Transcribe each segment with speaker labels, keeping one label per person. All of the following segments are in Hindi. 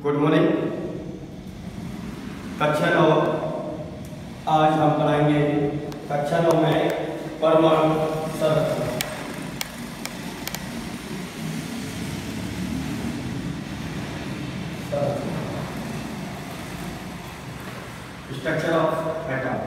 Speaker 1: Good morning. कक्षा 9 आज हम पढ़ाएंगे कक्षा 9 में परमाणु संरचना। Structure of atom.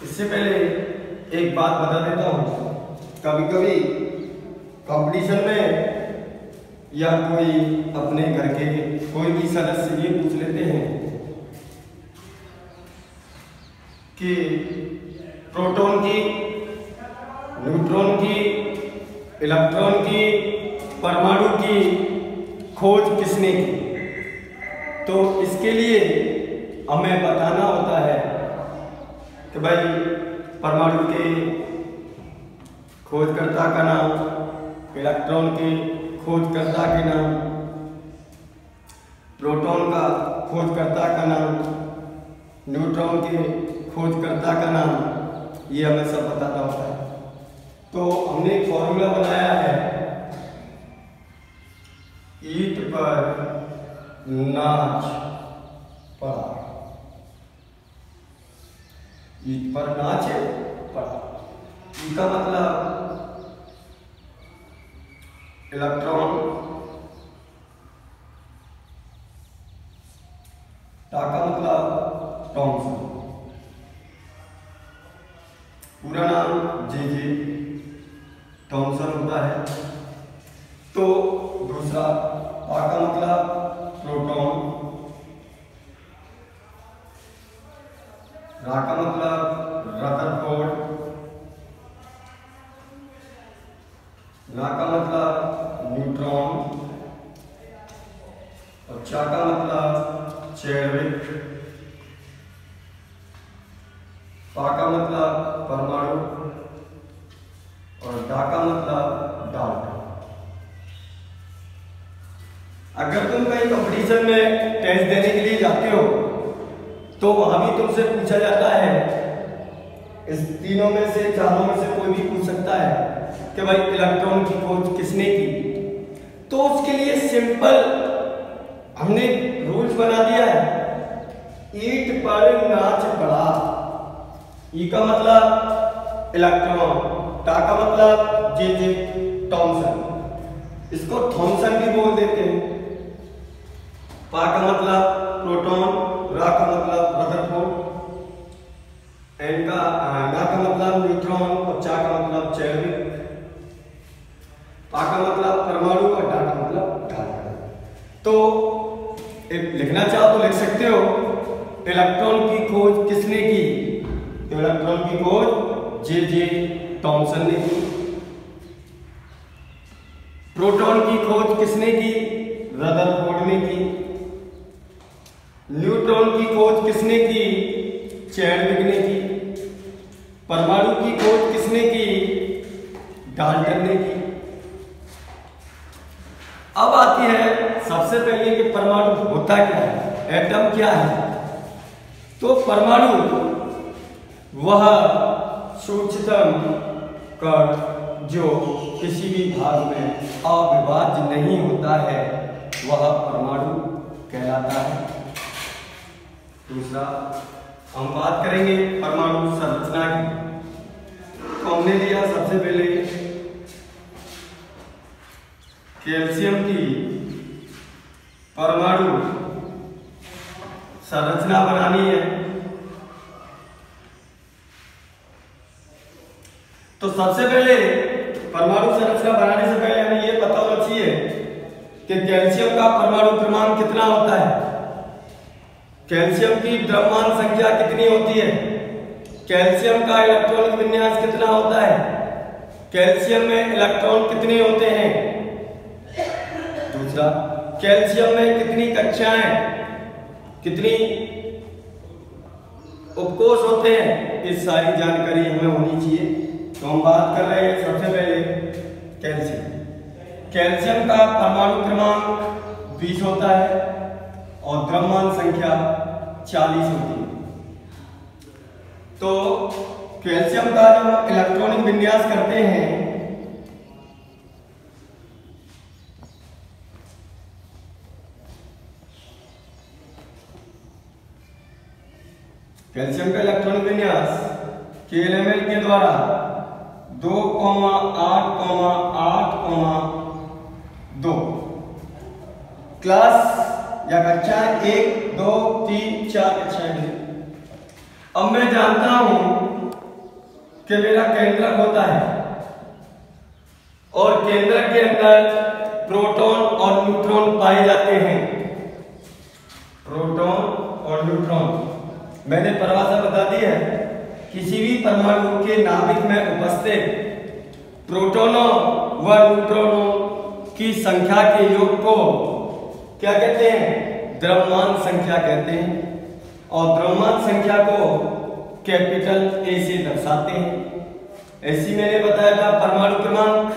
Speaker 1: इससे पहले एक बात बता देता हूँ, कभी कभी कंपटीशन में या कोई अपने घर के कोई भी सदस्य ये पूछ लेते हैं कि प्रोटॉन की, न्यूट्रॉन की, इलेक्ट्रॉन की, परमाणु की खोज किसने की। तो इसके लिए हमें बताना होता है कि भाई परमाणु के खोजकर्ता का नाम, इलेक्ट्रॉन के खोजकर्ता के नाम, प्रोटॉन का खोजकर्ता का नाम, न्यूट्रॉन के खोजकर्ता का नाम, ये हमें सब बताना होता है। तो हमने एक फॉर्मूला बनाया है, ईंट पर नाच पड़ा। ईंट पर नाच पड़ा, इसका मतलब इलेक्ट्रॉन, टा का मतलब थॉमसन, पूरा नाम जे थॉमसन होता है। तो दूसरा टा का मतलब प्रोटॉन, रा का मतलब रदरफोर्ड, ना का मतलब न्यूट्रॉन और चा का मतलब चैडविक, पा का मतलब परमाणु और डा का मतलब डाल्टन। अगर तुम कहीं कंपटीशन में टेस्ट देने के लिए जाते हो तो वहां भी तुमसे पूछा जाता है, इस तीनों में से, चारों में से कोई भी पूछ सकता है कि भाई इलेक्ट्रॉन की खोज किसने की। तो उसके लिए सिंपल हमने रूल्स बना दिया है, ईंट पर नाच पड़ा। ई का मतलब इलेक्ट्रॉन, टा का मतलब जे थॉमसन, इसको थॉमसन भी बोल देते हैं। पा का मतलब प्रोटॉन, रा का मतलब रदरफोर्ड, एन का ना का मतलब न्यूट्रॉन और चा का मतलब चैडविक, पा का मतलब परमाणु और डा का मतलब डाल्टन। तो लिखना चाहो तो लिख सकते हो, इलेक्ट्रॉन की खोज किसने की। तो इलेक्ट्रॉन की खोज जे थॉमसन ने की। प्रोटॉन की खोज किसने की, रदरफोर्ड ने की। न्यूट्रॉन की खोज किसने की, चैडविक ने की। परमाणु की खोज किसने की, डाल्टन ने की। अब आती है सबसे पहले कि परमाणु होता क्या है, एटम क्या है। तो परमाणु वह सूक्ष्मतम कण जो किसी भी भाग में अविभाज्य नहीं होता है, वह परमाणु कहलाता है। दूसरा हम बात करेंगे परमाणु संरचना की। तो हमने लिया सबसे पहले कैल्शियम की परमाणु संरचना बनानी है। तो सबसे पहले परमाणु संरचना बनाने से पहले हमें यह पता होना चाहिए कि कैल्शियम का परमाणु क्रमांक कितना होता है, कैल्शियम की द्रव्यमान संख्या कितनी होती है, कैल्शियम का इलेक्ट्रॉनिक विन्यास कितना होता है, कैल्शियम में इलेक्ट्रॉन कितने होते हैं। दूसरा, कैल्शियम में कितनी कक्षाएं, कितनी उपकोष होते हैं, इस सारी जानकारी हमें होनी चाहिए। तो हम बात कर रहे हैं सबसे पहले कैल्शियम। कैल्शियम का परमाणु क्रमांक 20 होता है और द्रव्यमान संख्या 40 होती है। तो कैल्शियम का जो इलेक्ट्रॉनिक विन्यास करते हैं, कैल्शियम का इलेक्ट्रॉनिक विन्यास KLML के द्वारा 2,8,8,2 क्लास या कक्षा 1, 2, 3, 4 कक्षाएं हैं। अब मैं जानता हूं कि मेरा केंद्रक होता है और केंद्रक के अंदर प्रोटॉन और न्यूट्रॉन पाए जाते हैं। प्रोटॉन और न्यूट्रॉन मैंने परिभाषा बता दी है। किसी भी परमाणु के नाभिक में उपस्थित प्रोटॉनों व न्यूट्रॉनों की संख्या के योग को क्या कहते हैं? द्रव्यमान संख्या कहते हैं। और द्रव्यमान संख्या को कैपिटल A से दर्शाते हैं। ऐसी मैंने बताया था परमाणु क्रमांक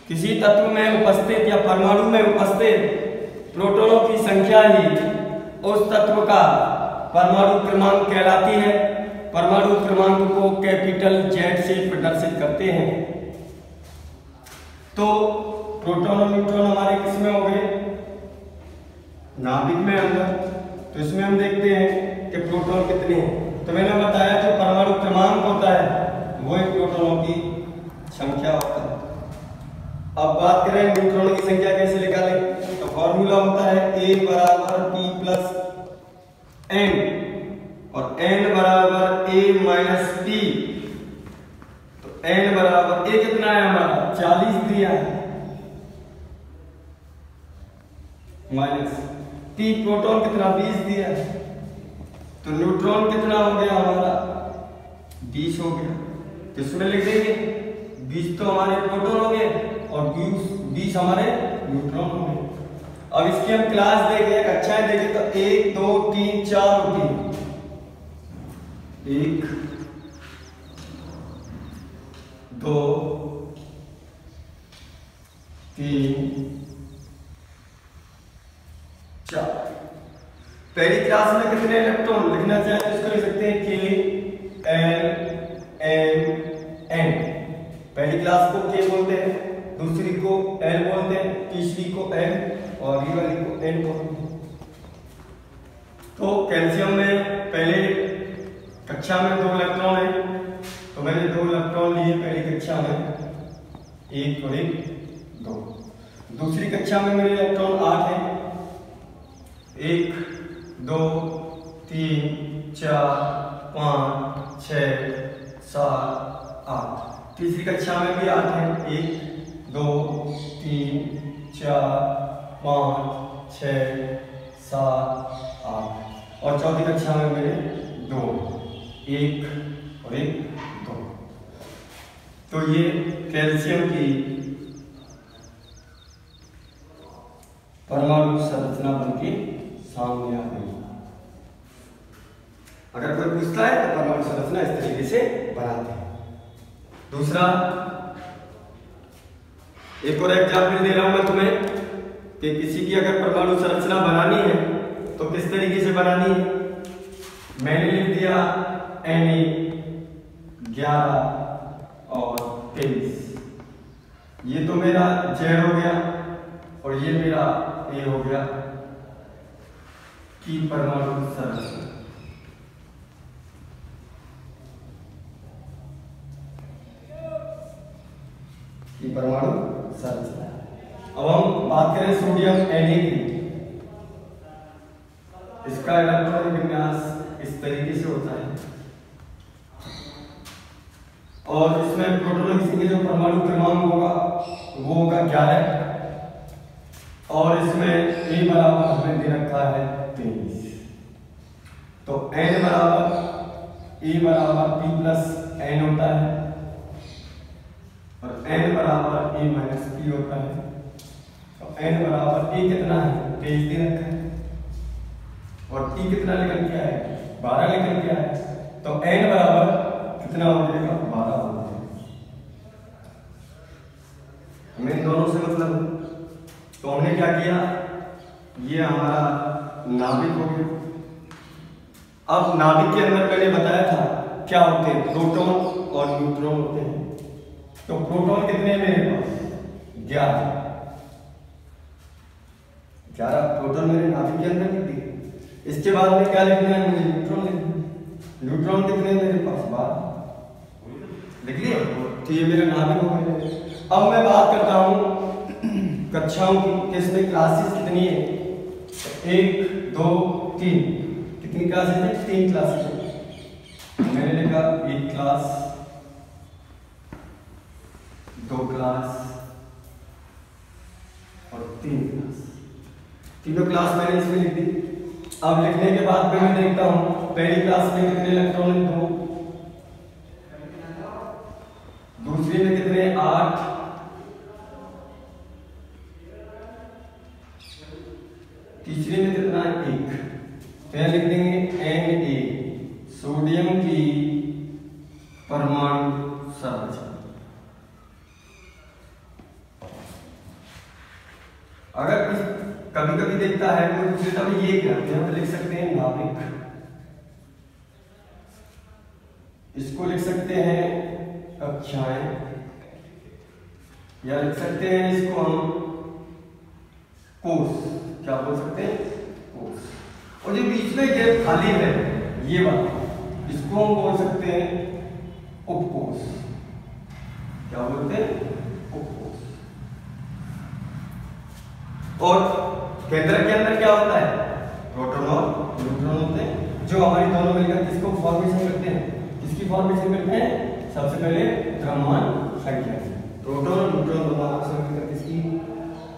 Speaker 1: किसी तत्व में उपस्थित या परमाणु में उपस्थित प्रोटॉनों की संख्या ही उस तत्व का परमाणु क्रमांक कहलाती है। परमाणु क्रमांक को कैपिटल Z से प्रदर्शित करते हैं। तो प्रोटॉन और न्यूट्रॉन हमारे किस में हो गए? नाभिक में अंदर। तो इसमें हम देखते हैं कि प्रोटॉन कितने हैं। तो मैंने बताया जो परमाणु क्रमांक होता है वो ही प्रोटॉनों की संख्या होता है। अब बात करें न्यूट्रॉनों की संख्या कैसे निकालें, तो फॉर्मूला होता है A बराबर P प्लस N और N बराबर A माइनस P। तो N बराबर A कितना है हमारा? 40 दिया है, माइनस P प्रोटॉन कितना? 20 दिया है। तो न्यूट्रॉन कितना हो गया हमारा? 20 हो गया। तो इसमें लिख देंगे 20 तो हमारे प्रोटॉन हो गए और 20 हमारे न्यूट्रॉन हो गए। अब इसकी हम क्लास देखें, कक्षाएं देखें तो 1, 2, 3, 4 होती है। 1, 2, 3, 4। पहली क्लास में कितने इलेक्ट्रॉन लिखना चाहे तो इसको लिख सकते हैं K L M N। पहली क्लास को K बोलते हैं, दूसरी को L बोलते हैं, तीसरी को M और ये वाली को N बोलते हैं। तो कैल्शियम में पहले कक्षा में 2 इलेक्ट्रॉन है, तो मैंने 2 इलेक्ट्रॉन लिए पहली कक्षा में, 1 और 1, 2। दूसरी कक्षा में मेरे इलेक्ट्रॉन 8 है, 1, 2, 3, 4, 5, 6, 7, 8। तीसरी कक्षा में भी 8 है, 1, 2, 3, 4, 5, 6, 7, 8। और चौथी कक्षा में मेरे 2, 1 और 1, 2। तो ये कैल्शियम की परमाणु संरचना बनके सामने आ गई। अगर कोई पूछता है तो परमाणु संरचना इस तरीके से बनाते हैं। दूसरा एक और एग्जाम्पल दे रहा हूं मैं तुम्हें कि किसी की अगर परमाणु संरचना बनानी है तो किस तरीके से बनानी है। मैंने लिख दिया Na11 और 23। ये तो मेरा Z हो गया और ये मेरा A हो गया की परमाणु संरचना। की परमाणु संरचना। अब हम बात करें सोडियम Na की। इसका इलेक्ट्रॉनिक विन्यास इस तरीके से होता है और इसमें प्रोटॉनों की संख्या जो परमाणु क्रमांक होगा वो होगा 11 और इसमें A बराबर हमें दे रखा है 23। तो N बराबर A बराबर P प्लस N होता है और N बराबर A माइनस P होता है। तो N बराबर A कितना है? 23 दे रखा है और T कितना निकल के आया? 12 निकल के आया। तो N बराबर कितना हो जाएगा? 12 हो जाएगा। हमें इन दोनों से मतलब। तो हमने क्या किया ये हमारा नाभिक हो गया। अब नाभिक के अंदर मैंने बताया था क्या होते हैं, प्रोटॉन और न्यूट्रॉन होते हैं। तो प्रोटॉन कितने हैं मेरे पास? 11 प्रोटॉन मेरे नाभिक के अंदर लिख दिए। इसके बाद में क्या लिखना है मुझे? न्यूट्रॉन लिखना। न्यूट्रॉन कितने हैं मेरे पास? 12 लिख लिए। तो ये मेरे नाभिक हो गए। अब मैं बात करता हूं कक्षाओं की, इसमें क्लासेस कितनी है? 1 2 3। कितनी क्लासेस है? 3 क्लासेस है। मैंने लिखा 1 क्लास, 2 क्लास और 3 क्लास। तीनों क्लास मैंने इसमें लिख दी। अब लिखने के बाद मैं देखता हूं पहली क्लास में कितने इलेक्ट्रॉन है? 2। दूसरी में कितने? 8। तीसरे में कितना? 1। तो यहां लिख देंगे Na, सोडियम की परमाणु संरचना। अगर कभी कभी देखता है कोई पूछता है ये क्या, यहां पे लिख सकते हैं नाभिक, इसको लिख सकते हैं कक्षाएं, या लिख सकते हैं इसको हम कोष। क्या बोल सकते हैं? कोष। और जो बीच में गैप खाली है ये वाला, इसको हम बोल सकते हैं उपकोष। क्या बोलते हैं? उपकोष। और केंद्र के अंदर क्या होता है? प्रोटॉन और न्यूट्रॉन होते हैं, जो हमारी दोनों मिलकर किसको फॉर्मेशन करते हैं? किसकी फॉर्मेशन करते हैं? सबसे पहले द्रव्यमान संख्या। प्रोटॉन और न्यूट्रॉन दोनों आपस में मिलकर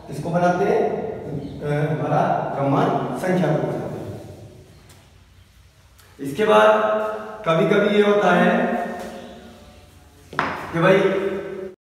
Speaker 1: किसको बनाते हैं? हमारा द्रव्यमान संख्या को बताते हैं। इसके बाद कभी कभी ये होता है कि भाई